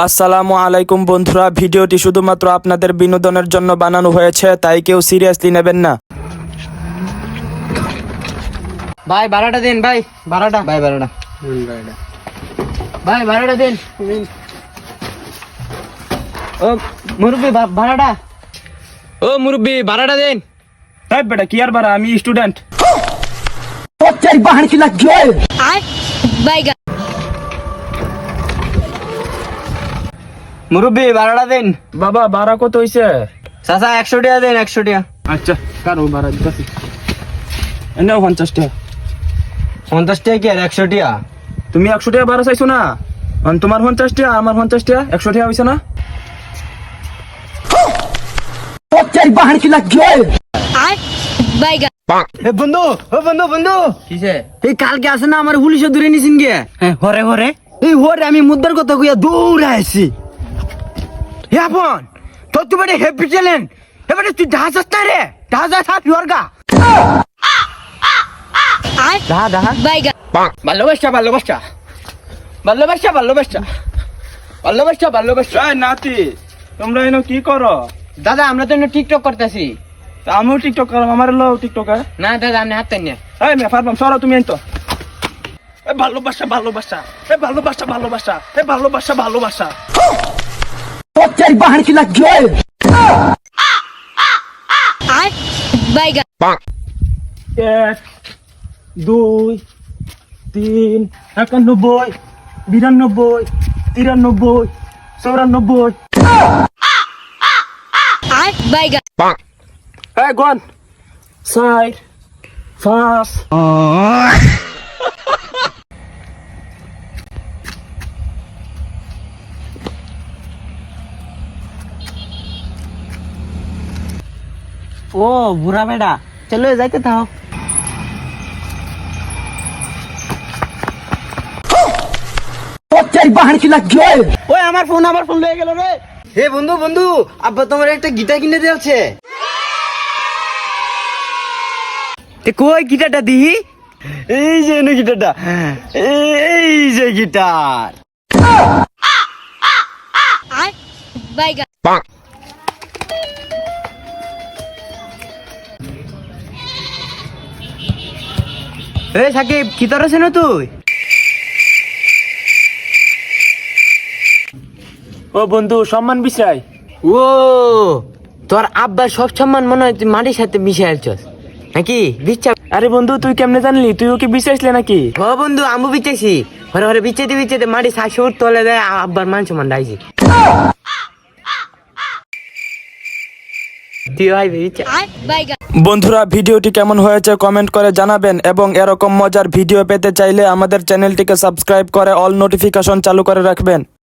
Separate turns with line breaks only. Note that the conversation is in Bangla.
আসসালামু আলাইকুম বন্ধুরা, ভিডিওটি শুধুমাত্র আপনাদের বিনোদনের জন্য বানানো হয়েছে, তাই কেউ সিরিয়াসলি নেবেন না।
ভাই ভাড়াটা দেন, ভাই ভাড়াটা ভাই ভাড়াটা দেন। ও মুরব্বি ভাড়াটা, ও মুরব্বি ভাড়াটা দেন।
এই বেটা কি আর বাড়া, আমি স্টুডেন্ট।
মুরব্বি ভাড়াটা দেন।
বাবা ভাড়া কত হইছে?
চাচা 100 টাকা দেন, 100 টাকা।
আচ্ছা কারো ভাড়া দিতেছি, এনেও 50 টাকা।
50 টাকা কি আর 100 টাকা?
তুমি 100 টাকা ভাড়া চাইছো না, তোমার 50 টাকা আমার 50 টাকা, 100 টাকা হইছে না?
বন্ধু, ও বন্ধু বন্ধু, কিসে? এই কালকে আছে না আমার পুলিশে ধরে নিছেন গে। হ্যাঁ, হরে হরে এই হরে আমি মুদ্রার কথা কইয়া দৌড়ে আইছি। হে আপন তোর তো বড় হ্যাপি চ্যালেঞ্জ, এবারে তুই ঢাস আসতে রে, ঢাস আসা পিওরগা। ভালোবাসা ভালোবাসা ভালোবাসা ভালোবাসা ভালোবাসা ভালোবাসা।
এই নাতি, তোমরা এনো কি করো?
দাদা আমরা তো টিকটক করতেছি।
তা আমিও টিকটক করলাম, আমার লো টিকটকে।
না দাদা আপনি হাত টাইন।
এই মে ফারবাম সরো তুমি এনতো। এ ভালোবাসা ভালোবাসা, এ ভালোবাসা ভালোবাসা, এ ভালোবাসা ভালোবাসা।
তোর বাহার কি লাগে?
এক, দুই, তিন, 91, 92, 93, 94। এই গন 4, 5।
ও বুড়া বেটা, চলো যাইতে থাও। ওই আমার ফোন লয়ে গেল রে। হে বন্ধু বন্ধু, আব্বা তোমার একটা গিটার কিনে দিয়েছে। কই গিটারটা দিহি? এই যে এনে গিটারটা, এই যে গিটার। এই সাকিব কি তোর আছে না তুই?
ও বন্ধু সম্মান বিষয়।
ও তোর আব্বার সব সম্মান মনে হয় তুই মাটির সাথে মিশে আলছস নাকি? বিচ্ছা।
আরে বন্ধু তুই কেমনে জানলি? তুই ওকে বিচাইছলি নাকি?
ও বন্ধু আমু বিচ্ছাইছি, হরে হরে বিচ্ছাইতে মাটি শাশুর তলে দেয়, আব্বার মান সম্মান ডাইছি। তুই ভাই বিচ্ছা।
বন্ধুরা ভিডিওটি কেমন হয়েছে কমেন্ট করে জানাবেন, এবং এরকম মজার ভিডিও পেতে চাইলে আমাদের চ্যানেলটিকে সাবস্ক্রাইব করে অল নোটিফিকেশন চালু করে রাখবেন।